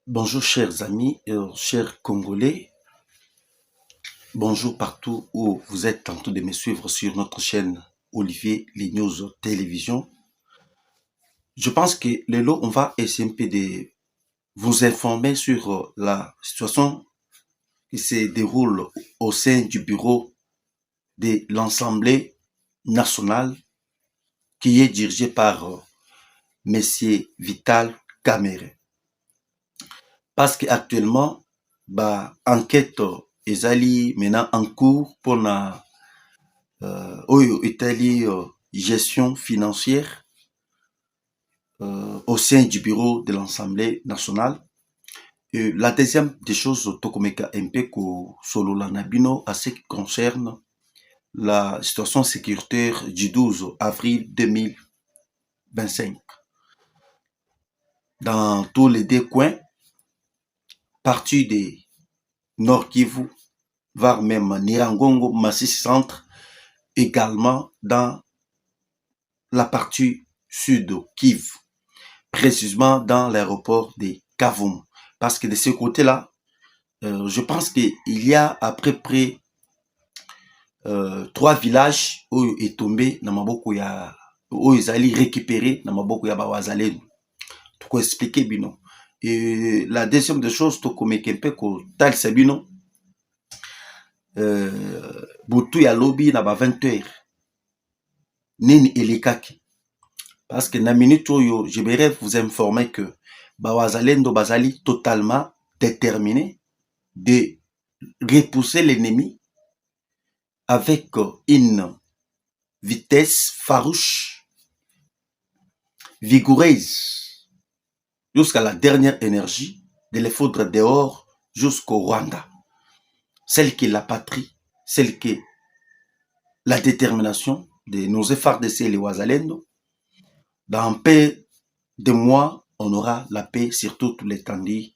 Bonjour chers amis, chers Congolais, bonjour partout où vous êtes en train de me suivre sur notre chaîne Olivier Les News Télévision. Je pense que le lot, on va essayer un peu de vous informer sur la situation qui se déroule au sein du bureau de l'Assemblée nationale qui est dirigé par Monsieur Vital Kamerhe. Parce qu'actuellement, enquête ezali maintenant en cours pour la oyo etali gestion financière au sein du bureau de l'Assemblée nationale. Et la deuxième des choses, tokomeka impeko solo la nabino à ce qui concerne la situation sécuritaire du 12 avril 2025. Dans tous les deux coins, partie de Nord Kivu, voire même Nirangongo, Massissi Centre, également dans la partie sud Kivu, précisément dans l'aéroport de Kavumu. Parce que de ce côté-là, je pense qu'il y a à peu près 3 villages où est tombé dans Maboko ya où ils allaient récupérer dans Maboko ya Bawazalenu. Pour expliquer bino. Et la deuxième des choses, to komekempe ko tal sabino butu ya lobby na ba 20h. Nini elikaki. Parce que na minute oyo, je voudrais vous informer que Bawazalendo Bazali totalement déterminé de repousser l'ennemi avec une vitesse farouche, vigoureuse, jusqu'à la dernière énergie, de les foutre dehors jusqu'au Rwanda. Celle qui est la patrie, celle qui est la détermination de nos FARDC et les Wazalendo. Dans peu de mois, on aura la paix sur toute l'étendue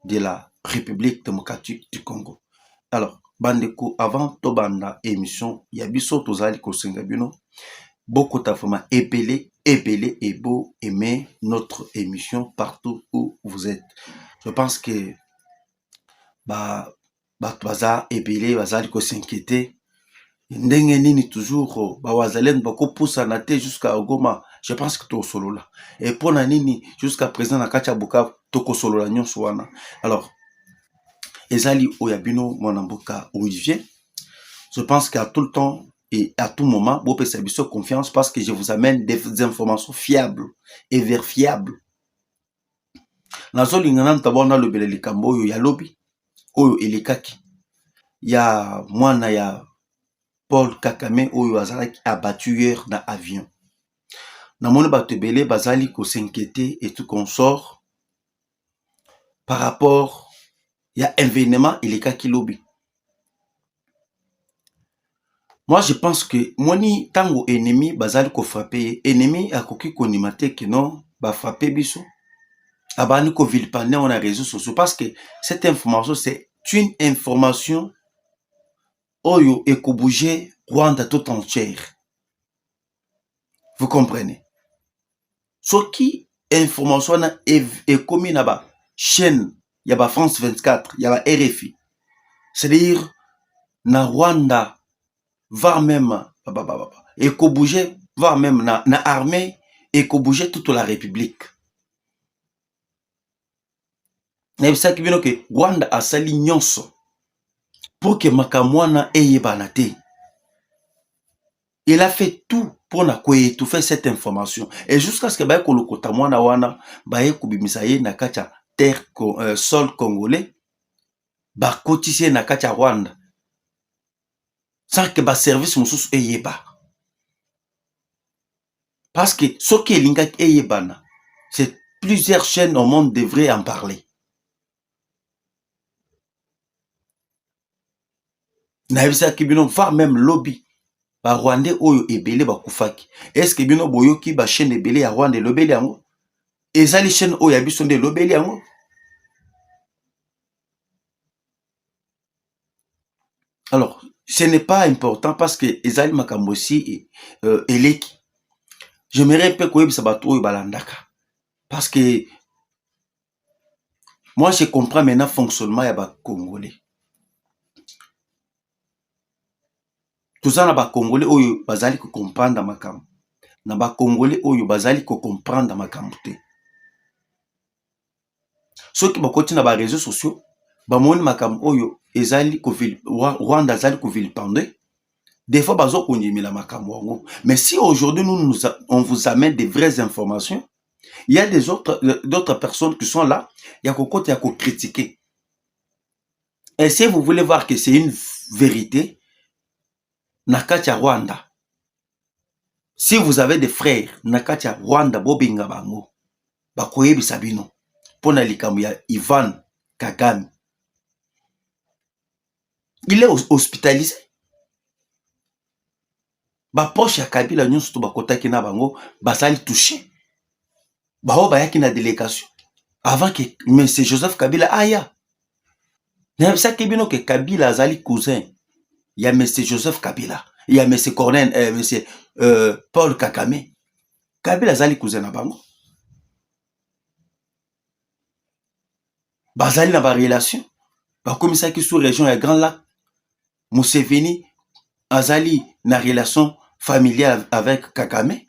de la République démocratique du Congo. Alors, bandeko, avant tobanda émission, yabiso tozali kosenga bino, beaucoup d'affaires épelé et beau aimer notre émission partout où vous êtes. Je pense que baza épelé, bazali ko s'inquiéter. Ndenge nini toujours bawazalendo bakopusana te jusqu'à Goma. Je pense que to solo là. Et pour na nini jusqu'à présent na kacha Bukavu toko solo la nyonso wana. Alors, ezali oyabino mwanamboka Olivier. Je pense qu'à tout le temps et à tout moment, vous pouvez faire confiance parce que je vous amène des informations fiables et vérifiables. Nazo lingana d'abord na lobele likambo oyo ya lobi oyo elikaki. Ya mwana ya Paul Kakame oyo azalaki abattu hier na avion. Namoni bato ebele bazali ko s'inquiéter et tout consort par rapport ya événement elikaki lobi. Moi, je pense que moni tango ennemi bazali ko frapper ennemi akoki konima te que non ba frapper biso. Abani ko vilipender on a réseaux sociaux parce que cette information c'est une information oyo eko bouger Rwanda tout entière. Vous comprenez? Ce qui information na est commis na ba chaîne ya ba France 24, ya ba RFI. C'est-à-dire na Rwanda voire même eko bouger voire même na armée eko bouger toute la République. Nayebisaki bino ke Rwanda asali nyonso pour que makamwana eyebana te. Il a fait tout pour na étouffer cette information. Et jusqu'à ce que baye kolokota mwana wana baye kubimisa ye na kacha terre sol congolais bakotisi na kacha Rwanda. Sans que ba service mususu eyeba. Parce que ce qui est lingaki eyebana, c'est plusieurs chaînes au monde devraient en parler. Nayebisaki bino voire même lobby ba Rwandais oyo ebele bakufaki. Est-ce que bino boyoki ba chaîne ebele ya Rwanda lobeli yango? Ezali chaîne oyo ya biso nde lobeli yango? Alors, ce n'est pas important parce que ezali makambo aussi eleki. J'aimerais peu koyebisa bato oyo balandaka. Parce que Moi, je comprends maintenant le fonctionnement ya ba Congolais. Tout ça na ba Congolais oyo bazali ko comprendre makambo. Na ba Congolais oyo bazali ko comprendre makambo te. Ceux qui bakoti na ba réseaux sociaux, ba moni makambo oyo ezali ko Rwanda azali ko vilipender. Des fois bazo kondimela makambo wango. Mais si aujourd'hui on vous amène des vraies informations, il y a d'autres personnes qui sont là, il y a kokoti ya ko critiquer. Et si vous voulez voir que c'est une vérité, Nakacha Rwanda. Si vous avez des frères, Nakacha Rwanda, Bobinga Bango, Bakoye Bisabino, Pona likambo ya Ivan Kagame. Il est hospitalisé. Ba poche ya Kabila nyonso to bakotaki na bango, basali touché. Bao bayaki na délégation. Avant que M. Joseph Kabila aya. N'a pas bino que Kabila azali cousin. Il y a M. Joseph Kabila. Il y a M. Cornen, M. Paul Kagame. Kabila azali cousin na bango. Bazali na ba relation. Ba komisaki sous région ya Grand Lac. Museveni azali na relation familiale avec Kagame.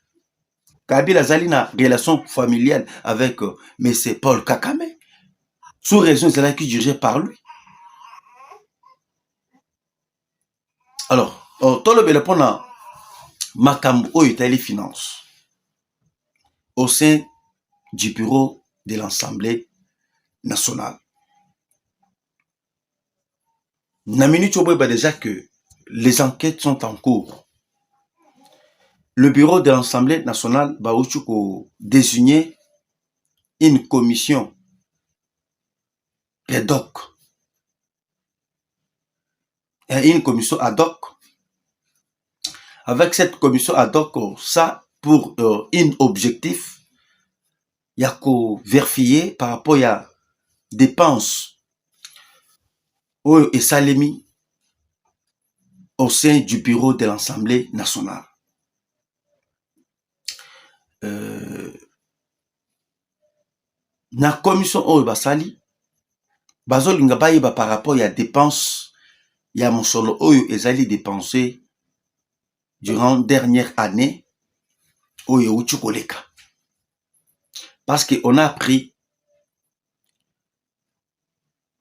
Kabila azali na relation familiale avec M. Paul Kagame. Sous région qui dirigée par lui. Alors, tout le monde répond à Makambo Oyo Finance au sein du bureau de l'Assemblée nationale. Namini Choboy déjà que les enquêtes sont en cours. Le bureau de l'Assemblée nationale va désigner une commission ad hoc. Une commission ad hoc. Avec cette commission ad hoc, ça pour un objectif, il y a qu'à vérifier par rapport à dépenses et salemi au sein du bureau de l'Assemblée nationale. Na commission oyo basali bazolinga bayeba par rapport à dépenses ya mosolo oyo ezali dépensé durant dernière année oyo uchukoleka. Parce que on a appris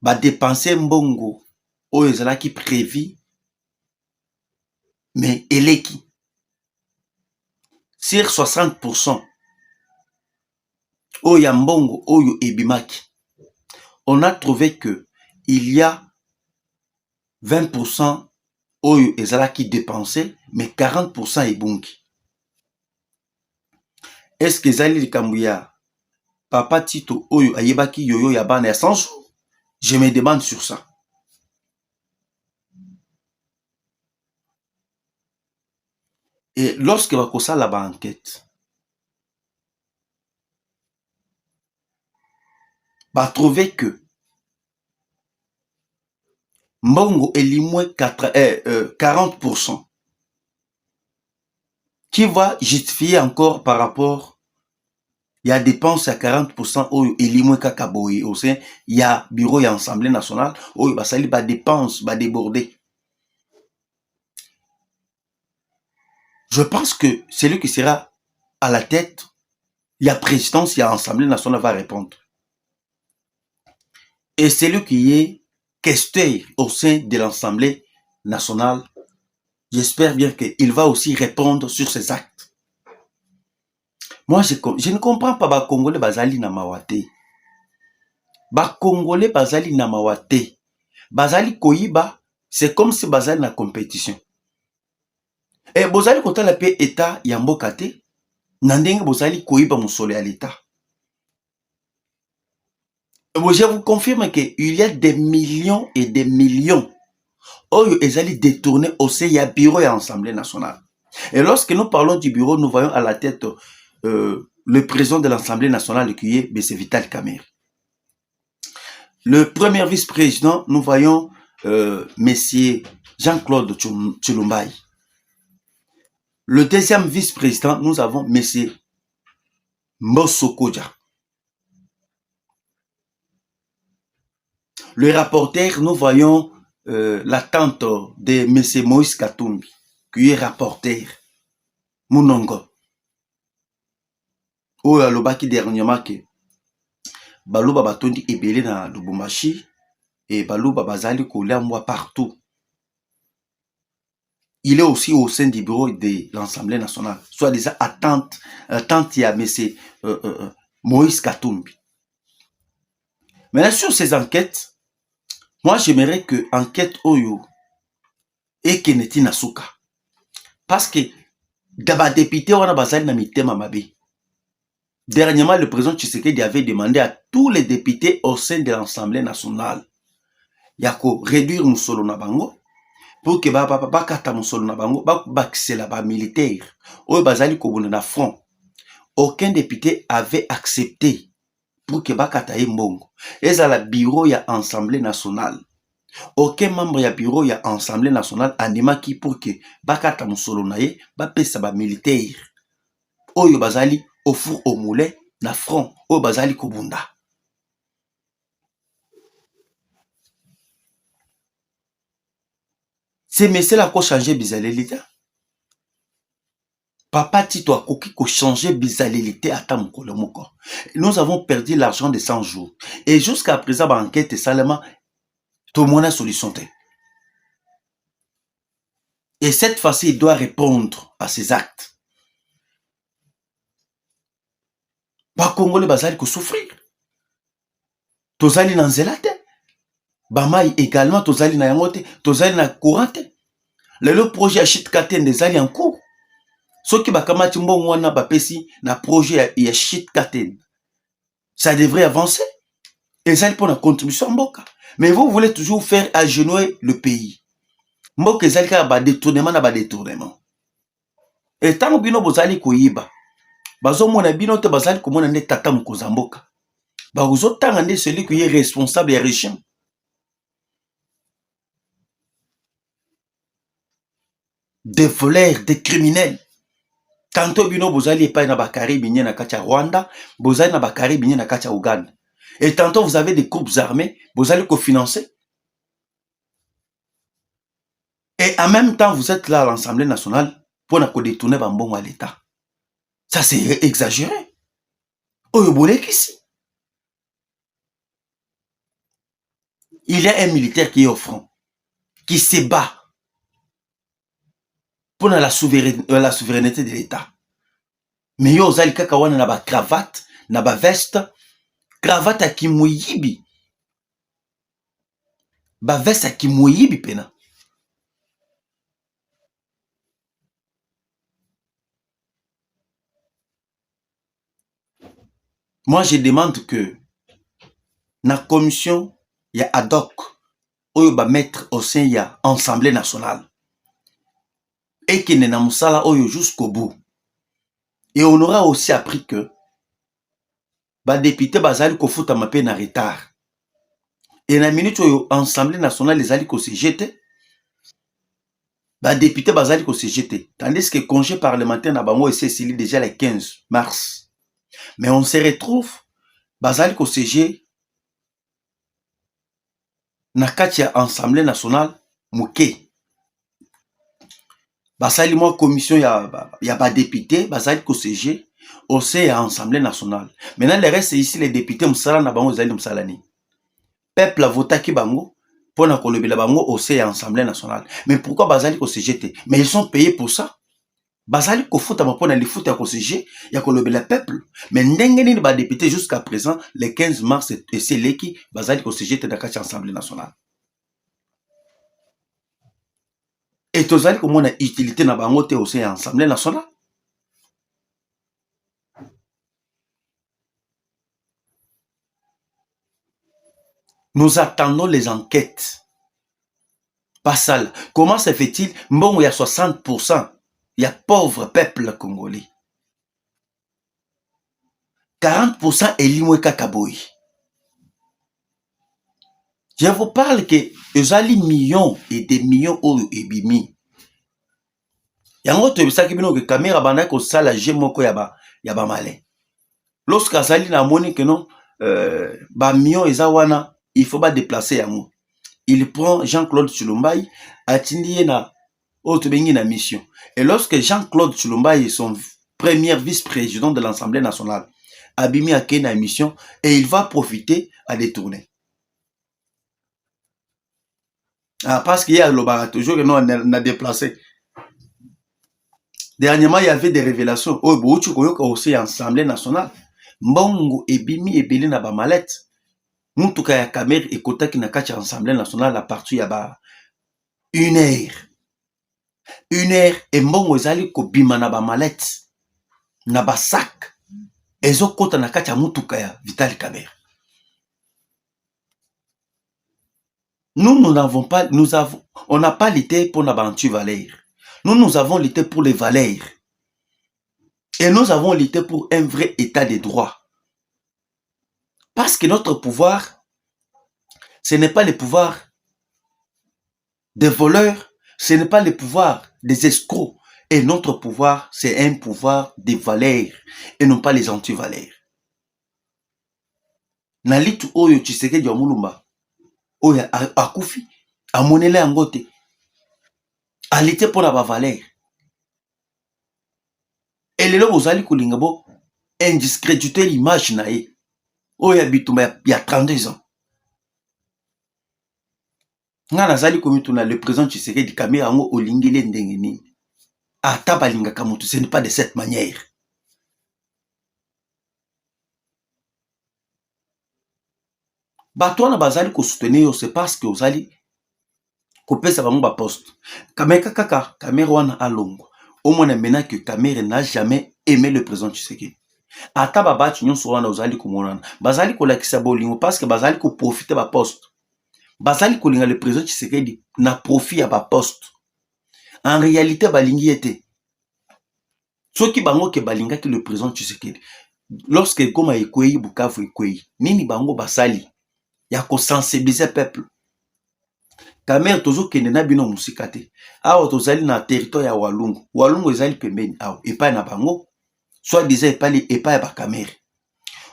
ba dépenser mbongo oyo ezalaki prévu mais eleki sur 60% oyo mbongo oyo ebimaki. On a trouvé que il y a 20% oyo ezalaki dépensé mais 40% ebungi. Est-ce que ezali likambo ya Papa Tito oyo ayebaki yoyo ya bana ya 100 jours? Je me demande sur ça. Et lorsque bakosa la enquête, va trouver que mbongo elimwe 40% qui va justifier encore par rapport il y a dépenses à 40% au elimwe kakaboy au sein il y a bureau et assemblée nationale où basali ba dépenses ba déborder. Je pense que celui qui sera à la tête, il y a présidence, il y a assemblée nationale va répondre. Et celui qui est questeur au sein de l'Assemblée nationale, j'espère bien qu'il va aussi répondre sur ses actes. Moi, je ne comprends pas ba Congolais bazali na mawate. Ba Congolais bazali na mawate. Bazali koyiba, c'est comme si bazali na compétition. Et bozali kotala pe état ya mboka te, na ndenge bozali koyiba musolo ya l'état. Je vous confirme qu'il y a des millions et des millions oyo ezali détournés au sein ya bureau et assemblée nationale. Et lorsque nous parlons du bureau, nous voyons à la tête le président de l'Assemblée nationale qui est M. Vital Kamerhe. Le premier vice-président, nous voyons M. Jean-Claude Tshilombayi. Le deuxième vice-président, nous avons M. Mbosso Kodja. le rapporteur, nous voyons la tante de M. Moïse Katumbi, qui est rapporteur. Munongo. Oyo alobaki dernièrement que Baluba batondi ebele na Lubumbashi et Baluba bazali kolia moi partout. Il est aussi au sein du bureau de l'Assemblée nationale. Soit disant attente il y a M. Moïse Katumbi. Maintenant, sur ces enquêtes, moi j'aimerais que enquête Oyo et Keneti Nasuka. Parce que d'abord député on a bazali na mitema mabe. Dernièrement, le président Tshisekedi avait demandé à tous les députés au sein de l'Assemblée nationale yako réduire musolo na bango pour que bakata musolo na bango bakisela ba militaire oyo bazali kobunda na front. Aucun député avait accepté pour que bakata ye mbongo. Ezala bureau ya Assemblée nationale. Aucun membre ya bureau ya Assemblée nationale animaki pour que bakata musolo na ye bapesa ba militaire oyo bazali au four au moulin na front oyo bazali kobunda. C'est monsieur là ko changer bizalelité. Papa Tito a koki ko changer bizalelité ata mokolo moko. Nous avons perdu l'argent de 100 jours et jusqu'à présent ba enquête seulement tout le monde a solution. Et cette fois-ci il doit répondre à ses actes. Ba Congolais bazali ko souffrir. Tozali na nzela te. Bamai également tozali na yango te, tozali na courant te. Le projet à Shit Katen des alliés en cours. Ce qui bakamati mbongo wana bapesi na projet ya Shit Katen. Ça devrait avancer. Et ça pour la contribution mboka. Mais vous voulez toujours faire agenouiller le pays. Mboka ezali ka ba détournement na ba détournement. Et tant bino bozali koyiba. Bazo mona bino te bazali komona ne tata mokoza mboka. Ba uzo tanga nde celui qui est responsable ya régime. Des voleurs, des criminels. Tantôt bino bozali epai na bakari binye na kacha Rwanda, bozali na bakari binye na kacha Uganda. Et tantôt vous avez des groupes armés, bozali co-financer. Et en même temps vous êtes là à l'Assemblée nationale pour na ko détourner bambongo à l'État. Ça c'est exagéré. Oyo bolekisi. Il y a un militaire qui est au front, qui se bat pour la souveraineté de l'État. Mais yo ozali kaka wana na ba cravate, na ba veste, cravate à kimoyibi. Ba veste à kimoyibi pena. Moi je demande que na commission ya ad hoc oyo ba mettre au sein ya Assemblée nationale et qui n'est na musala oyo jusqu'au bout. Et on aura aussi appris que ba député bazali ko futa mape na retard. Et na minute oyo Assemblée nationale les ali ko se jeter. Ba député bazali ko se jeter. Tandis que congé parlementaire na bango est scellé déjà le 15 mars. Mais on se retrouve bazali ko se jeter na kati ya Assemblée nationale muke. Basali moi commission ya ba député bazali ko siéger au sein ya Assemblée nationale. Maintenant le reste ici les députés musala na bango zali musalani. Peuple a voté ki bango pour na kolobela bango au sein ya Assemblée nationale. Mais pourquoi bazali ko siéger? Mais ils sont payés pour ça. Bazali ko futa mapona li futa ko siéger ya kolobela peuple. Mais ndenge nini ba député jusqu'à présent le 15 mars et c'est leki bazali ko siéger na kati ya Assemblée nationale. Et tozali komona utilité na bango te au sein ya Assemblée nationale. Nous attendons les enquêtes. Pas ça. Comment se fait-il? Bon, il y a 60%. Il y a pauvre peuple congolais. 40% est limoué Kakaboy. Je vous parle que ils ont des millions et des millions et bimi. Yango to bisaki bino que caméra bana ko sala jemoko ya ba malin. Lorsque azali na moni que non ba millions eza wana il faut pas déplacer yango. Il prend Jean-Claude Tshilombai, atindi na otobengi na mission. Et lorsque Jean-Claude Tshilombai est son premier vice-président de l'Assemblée nationale, Abimi a na mission et il va profiter à détourner. Ah, parce qu'il y a le bar toujours que nous on a déplacé. Dernièrement, il y avait des révélations. Oh, Bouchou aussi Assemblée nationale. Mbongo ebimi ebeli na ba malette. Mutuka ya Kamer ekotaki na kati ya Assemblée nationale à partir ya ba 1 heure. 1 heure et mbongo ezali kobima na ba malette. Na ba sac. Ezokota na kati ya mutuka ya Vital Kamer. Nous n'avons pas, on n'a pas lutté pour la anti-valeur. Nous avons lutté pour les valeurs. Et nous avons lutté pour un vrai état de droit. Parce que notre pouvoir, ce n'est pas le pouvoir des voleurs, ce n'est pas le pouvoir des escrocs. Et notre pouvoir, c'est un pouvoir des valeurs et non pas les anti-valeurs. Nalitu oyo Tshisekedi ya Mulumba. Oya akufi amonela yango te alite pour la valeur et lelo bozali kolinga bo indiscréditer l'image na ye oya bitumba ya 32 ans nga nazali komituna le président Tshisekedi kamera yango olingile ndenge nini ata balingaka mutu ce n'est pas de cette manière. Bato wana bazali ko soutenir yo c'est parce que ozali kopesa bango ba poste. Kameka kaka kamera wana alongo. Au moins maintenant que Kamere n'a jamais aimé le président Tshisekedi. Ata babati nyonso wana ozali komonana. Bazali kolakisa bolingo parce que bazali ko profiter ba poste. Bazali kolinga le président Tshisekedi na profit ya ba poste. En réalité balingi ete. Soki bango ke balinga ki le président Tshisekedi. Lorsque koma ekwei Bukavu ekwei, nini bango basali ya ko sensibiliser peuple. Kamere tozo kende na bino musika te. Awa tozali na territoire ya Walungu. Walungu ezali pembeni awa epai na bango. Soit disait epai ba Kamere.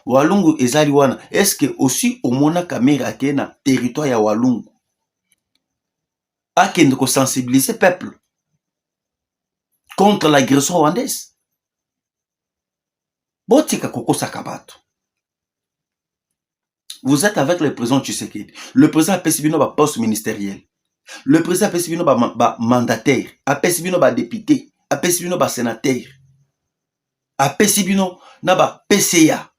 Walungu ezali wana. Est-ce que aussi omona Kamere ake na territoire ya Walungu? Akende ko sensibiliser peuple contre l'agression rwandaise. Botika koko sakabato. Vous êtes avec le président Tshisekedi. Le président a pesibino ba poste ministériel. Le président a pesibino ba mandataire. A pesibino ba député. A pesibino ba sénateur. A pesibino na ba PCA.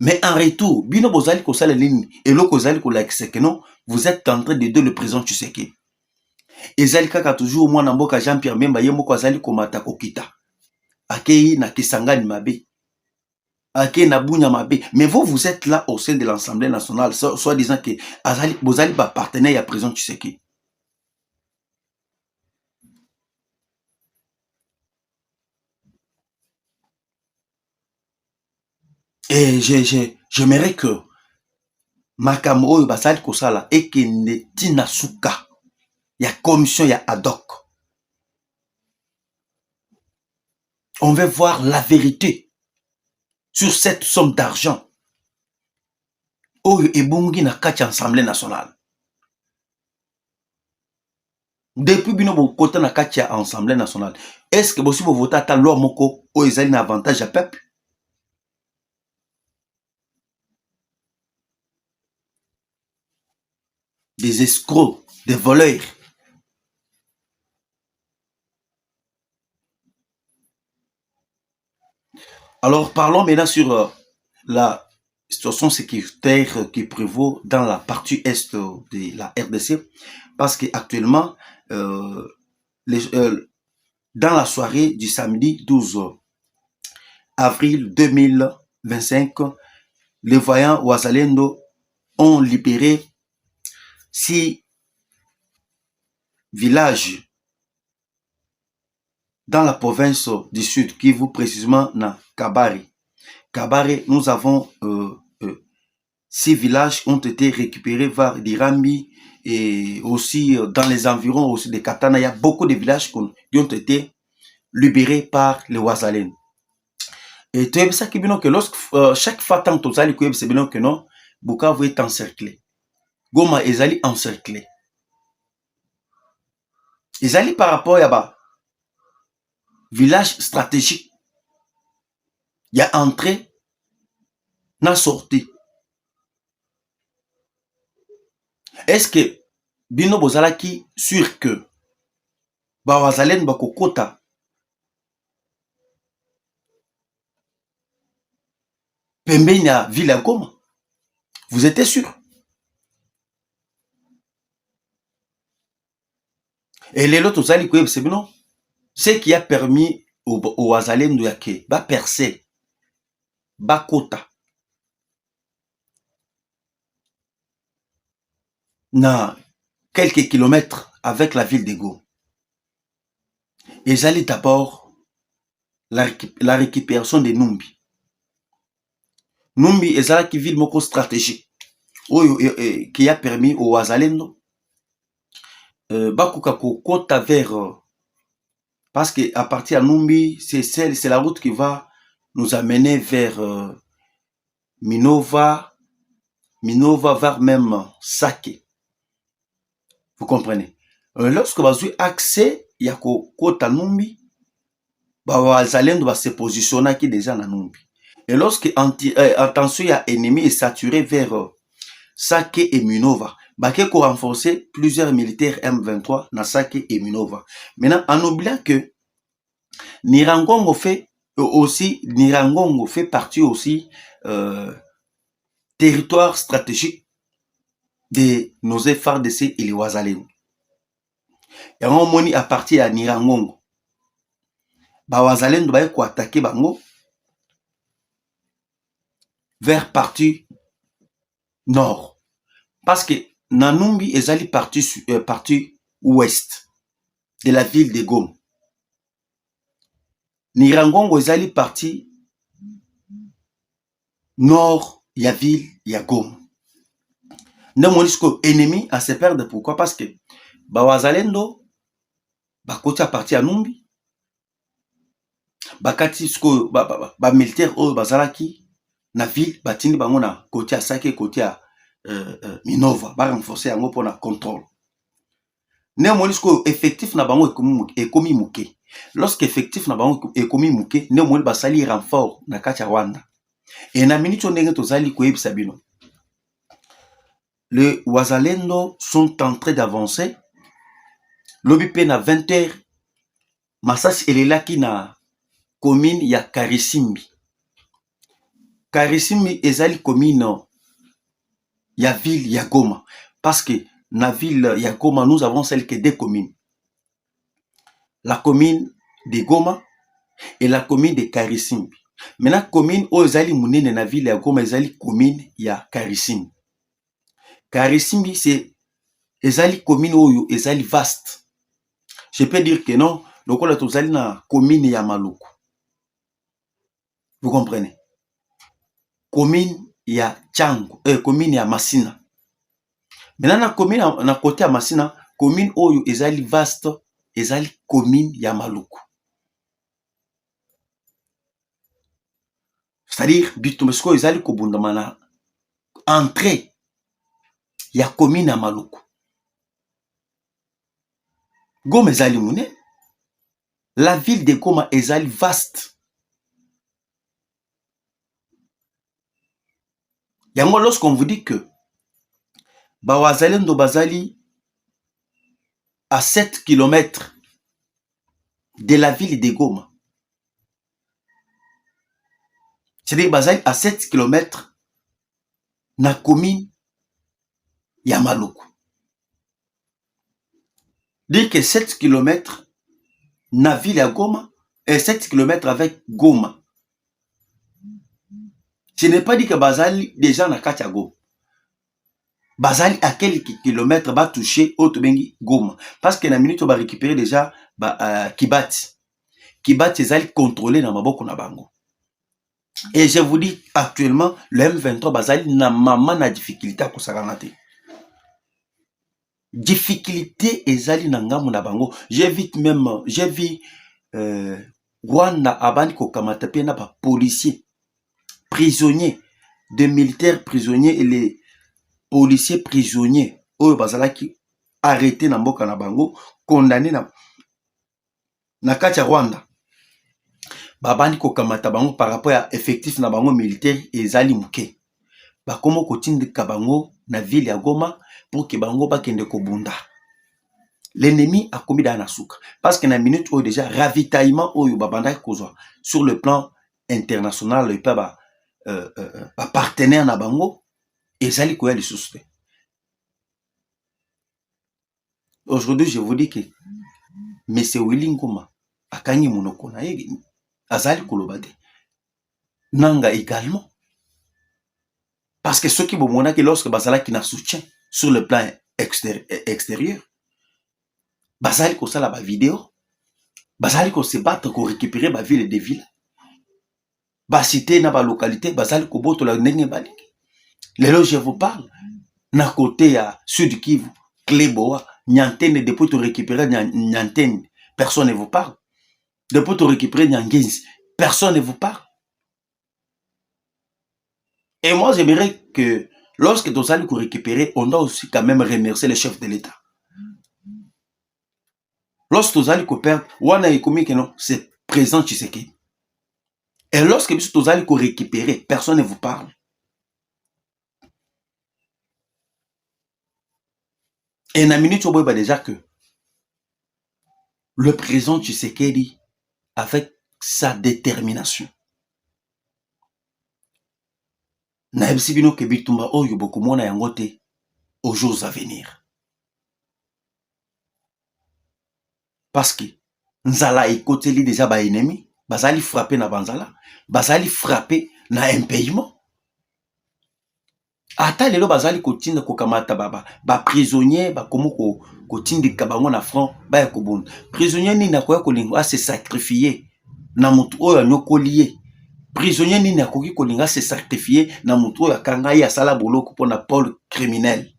Mais en retour, bino bozali ko sala ligne et lo kozali ko lakise que non, vous êtes en train d'aider le président Tshisekedi. Ezali kaka toujours mwana mboka Jean-Pierre Memba ye moko azali ko mata kokita. Akei na Kisangani mabe. Akei na Bunya mabe. Mais vous êtes là au sein de l'Assemblée nationale, soit disant que azali bozali ba partenaire ya président Tshisekedi. Et j'aimerais que makambo oyo basali kosala ekende tina suka ya commission ya ad hoc. On veut voir la vérité sur cette somme d'argent oyo ebungi na kati ya Assemblée nationale. Depuis bino bokota na kati ya Assemblée nationale, est-ce que bosi bo voter ata loi moko oyo ezali na avantage ya peuple? Des escrocs, des voleurs. Alors parlons maintenant sur la situation sécuritaire qui prévaut dans la partie est de la RDC, parce qu'actuellement, dans la soirée du samedi 12 avril 2025, les voyants Wazalendo ont libéré 6 villages dans la province du Sud, Kivu, précisément dans Kabare. Kabare, nous avons 6 villages ont été récupérés vers Dirambi et aussi dans les environs aussi de Katana. Il y a beaucoup de villages qui ont été libérés par les Wazalendo. Et tu sais que lorsque chaque fois tant que tu as que non, Bukavu est encerclé. Goma ezali encerclé. Ezali par rapport à ba village stratégique. Il y a entrée, na sortie. Est-ce que bino bozalaki sûr que ba wazalène ba kokota pembeni ya ville ya Goma? Vous êtes sûr? Et les autres tozali koyeba c'est bino ce qui a permis au wazalendo yake ba percer ba kota na quelques kilomètres avec la ville de Goma. Ezali d'abord la récupération de Numbi. Numbi ezalaki ville moko stratégique oyo qui a permis au wazalendo bakoka kokota vers parce que à partir de Numbi c'est la route qui va nous amener vers Minova vers même Sake. Vous comprenez? Lorsque vous avez accès ya kokota Numbi, ba wazalendo ba se positionnaki déjà na Numbi. Et lorsque attention ya ennemi est saturé vers Sake et Minova, Baké ko renforcer plusieurs militaires M23 na Sake et Minova. Maintenant, en oubliant que Nirangongo fait partie aussi territoire stratégique de nos FARDC et les Wazalendo. Et on moni à partir à Nirangongo. Ba Wazalendo ba ko attaquer bango vers partie nord. Parce que Nanumbi ezali partie ouest de la ville de Goma. Nirangongo ezali partie nord ya ville ya Goma. Ne monisco ennemi à se perdre. Pourquoi? Parce que ba wazalendo bakoti à partir à Numbi. Bakati sko ba militaire oyo bazalaki na ville batindi bango na côté à Sake côté à Minova ba renforcer yango pour la contrôle. Ne monisco effectif na bango ekomi muke. Lorsque effectif na bango ekomi muke, ne moni basali renfort na kati ya Rwanda. Et na minute ndenge tozali koyebisa bino. Les Wazalendo sont en train d'avancer. Lobi pe na 20h, Masasi elelaki na commune ya Karisimbi. Karisimbi ezali commune ya ville ya Goma. Parce que na ville ya Goma, nous avons celle que deux communes. La commune de Goma et la commune de Karisimbi. Maintenant, commune o ezali munene na ville ya Goma ezali commune ya Karisimbi. Karisimbi c'est ezali commune oyo ezali vaste. Je peux dire que non, donc on a tous allé na commune ya Maluku. Vous comprenez? Commune ya Chango, commune ya Masina. Maintenant na commune na côté ya Masina, commune oyo ezali vaste, ezali commune ya Maluku. C'est-à-dire bitumesco ezali kobundama na entrée ya commune ya Maluku. Goma ezali mune. La ville de Goma ezali vaste. Yango lorsqu'on vous dit que Bawazalendo Bazali à 7 km de la ville de Goma. C'est-à-dire Bazali à 7 km na commune ya Maluku. Dire que 7 km na ville ya Goma et 7 km avec Goma. Ce n'est pas dit que Bazali déjà na kati ya Goma. Bazali à quelques kilomètres va toucher Otobengi Goma. Parce que na minute on va récupérer déjà Kibati. Kibati ezali contrôlé na maboko na bango. Et je vous dis actuellement le M23 Bazali na maman na difficulté à kosakanate. Difficulté ezali na ngamu na bango. J'ai vu Rwanda abandi ko kamata pe na ba policiers prisonniers des militaires prisonniers et les policiers prisonniers oyo bazalaki arrêté na mboka na bango, condamné na kati ya Rwanda, babandi kokamata bango par rapport à effectif na bango militaire ezali muke, bakomo kotindika bango na ville ya Goma pour que bango bakende kobunda. L'ennemi a commis dans la souka parce que na minute oyo déjà ravitaillement oyo babandaki kozwa sur le plan international et pas partenaire na bango ezali koya lisusu te. Aujourd'hui, je vous dis que M. Willy Ngoma akangi monoko na ye azali koloba te. Nanga également. Parce que ceux qui bomona que lorsque bazala qui na soutien sur le plan extérieur, bazali ko sala ba vidéo, bazali ko se battre ko récupérer ba ville des villes. Ba cité na ba localité, bazali ko boto la ndenge bali. Lelo je vous parle na côté ya Sud Kivu, Kleboa, Nyantene, depuis te récupérer Nyantene, personne ne vous parle. Depuis te récupérer Nyangenzi, personne ne vous parle. Et moi, j'aimerais que lorsque tu allez récupérer, on doit aussi quand même remercier le chef de l'État. Lorsque tu allez perdre, c'est présent Tshisekedi. Et lorsque tu allez récupérer, personne ne vous parle. Et dans la minute, on voit déjà que le président Tshisekedi, avec sa détermination, na ebisi bino ke bitumba oyo bokomona yango te aux jours à venir. Parce que nzala ekoteli déjà ba ennemi, bazali frapper na banzala, bazali frapper na impayement. Ata lelo bazali kotinda kokamata ba prisonnier ba komo kotindika bango na front ba ya kobunda. Prisonnier ni na koya kolinga se sacrifier na mutu oyo anyokoliye. Prisonnier nini akoki kolinga se sacrifier na mutu oyo akanga ye asala boloko pona pôle criminel.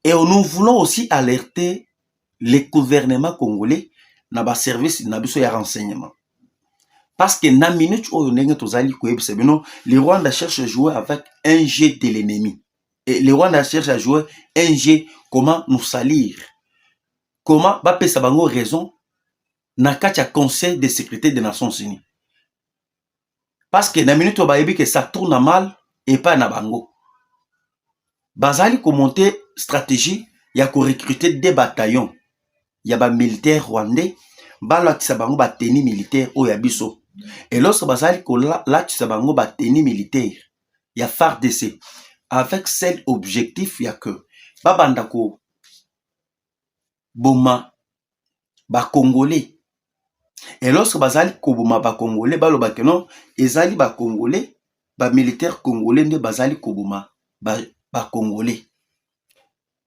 Et nous voulons aussi alerter les gouvernements congolais na ba service na biso ya renseignement. Parce que na minute oyo ndenge tozali koyebisa bino, le Rwanda cherche à jouer avec un jeu de l'ennemi. Et le Rwanda cherche à jouer un jeu comment nous salir. Comment ba pesa bango raison na kati ya Conseil de sécurité des Nations Unies. Parce que na minute oyo bayebi que ça tourne mal et pas na bango. Bazali ko monter stratégie ya ko recruter des bataillons. Ya ba militaires rwandais balakisa bango ba tenue militaire oyo ya biso. Et lorsque bazali ko lakisa bango ba tenue militaire ya FARDC avec seul objectif ya que babanda ko boma ba congolais. Et lorsque bazali ko boma ba congolais baloba que non ezali ba congolais ba militaire congolais nde bazali ko boma ba congolais.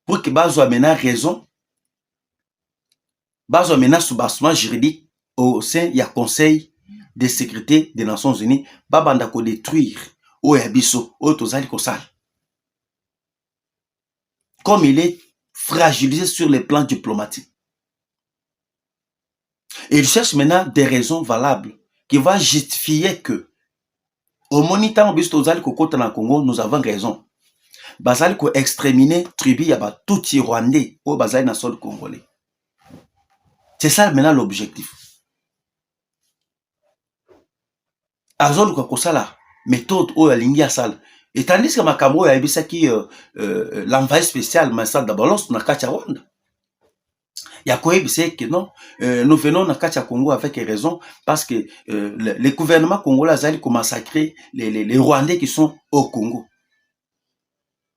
Pour que bazwa mena raison, bazwa mena soubassement juridique au sein ya Conseil de sécurité des Nations Unies, babanda ko détruire oyo ya biso oyo tozali kosala. Comme il est fragilisé sur le plan diplomatique. Et il cherche maintenant des raisons valables qui vont justifier que au monitant biso tozali kokota na Congo, nous avons raison. Bazali ko exterminer tribu ya ba tout rwandais ou bazali na sol congolais. C'est ça maintenant l'objectif. Azol ko kosala méthode ou alingi asala. Et tandis que makambo ya ebisa ki l'envoyé spécial Massa Dabalos na kati ya Rwanda. Ya ko ebisa que non, nous venons na kati ya Congo avec raison parce que le gouvernement congolais azali ko massacrer les Rwandais qui sont au Congo.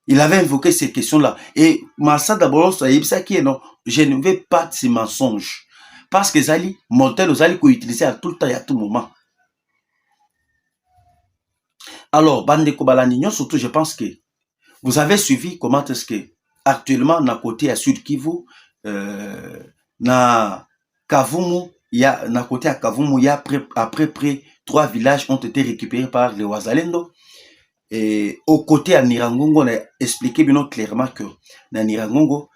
Il avait invoqué ces questions-là. Et Massa Dabalos a ebisa ki non, je ne veux pas de ces mensonges. Parce que Zali, Montel, Zali, qu'on utilisait à tout le temps et à tout moment. Alors, Bande Kobalanignon, surtout, je pense que vous avez suivi comment est-ce que, actuellement, na côté à Sud Kivu, na Kavumu, na côté à Kavumu, il y a après près 3 villages ont été récupérés par les Wazalendo. Et au côté à Nirangongo, on a expliqué bien clairement que na Nirangongo,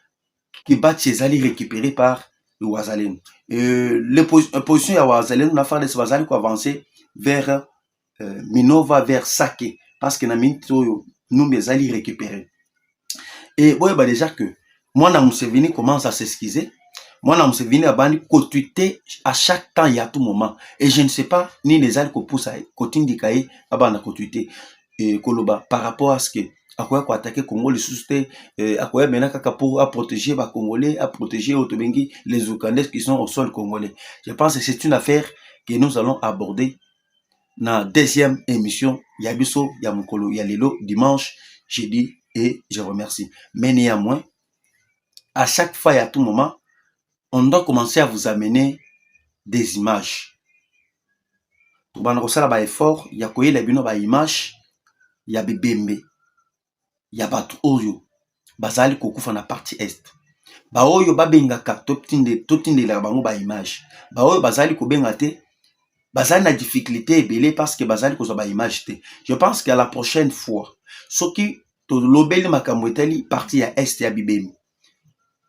qui bat chez Ali récupéré par le Wazalendo. Les positions à Wazalendo, on a fait des Wazalendo qui avancer vers Minova vers Sake parce que na minute oyo Numbi ezali récupéré. Et boye ba déjà que moi na Museveni commence à s'excuser. Moi na Museveni abandi kotuite à chaque temps et à tout moment. Et je ne sais pas ni les alco poussa kotindi kaye abanda kotuite et koloba par rapport à ce que akoya ko attaquer Congo les sousté akoya mena kaka pour à protéger ba Congolais, à protéger Otobengi les Ougandais qui sont au sol congolais. Je pense que c'est une affaire que nous allons aborder dans la deuxième émission Yabiso Yamukolo Yalelo dimanche, jeudi et je remercie. Mais néanmoins, à chaque fois et à tout moment, on doit commencer à vous amener des images. Pour banakosala ba effort, ya koyela bino ba image ya bibembe ya batu oyo bazali kokufa na partie est. Ba oyo babengaka totindela bango ba image. Ba oyo bazali kobenga te bazali na difficulté ebele parce que bazali kozwa ba image te. Je pense qu'à la prochaine fois, soki to lobeli makambo etali partie ya est ya bibembe.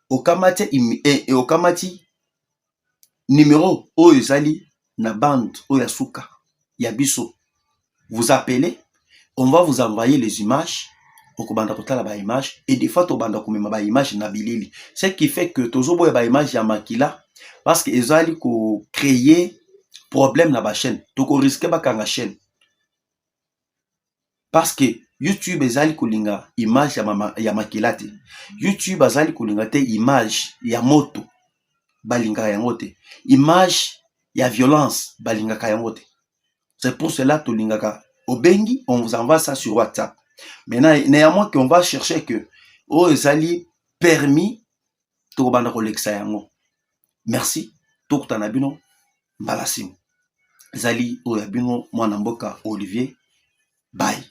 Okamati numéro oyo ezali na bande oyo suka ya biso. Vous appelez, on va vous envoyer les images. Okobanda kotala ba image et des fois to banda komema ba image na bilili. Ce qui fait que tozo boya ba image ya makila parce que ezali ko créer problème na ba chaîne. Toko risque ba kanga chaîne. Parce que YouTube ezali kolinga image ya makila te. YouTube azali kolinga te image ya moto balinga yango te. Image ya violence balinga yango te. C'est pour cela to lingaka obengi, on vous envoie ça sur WhatsApp. Maintenant, néanmoins qu'on va chercher que oh ezali permis to banda ko lexa yango. Merci. To kutana bino mbalasim. Ezali o yabino mwana mboka Olivier. Bye.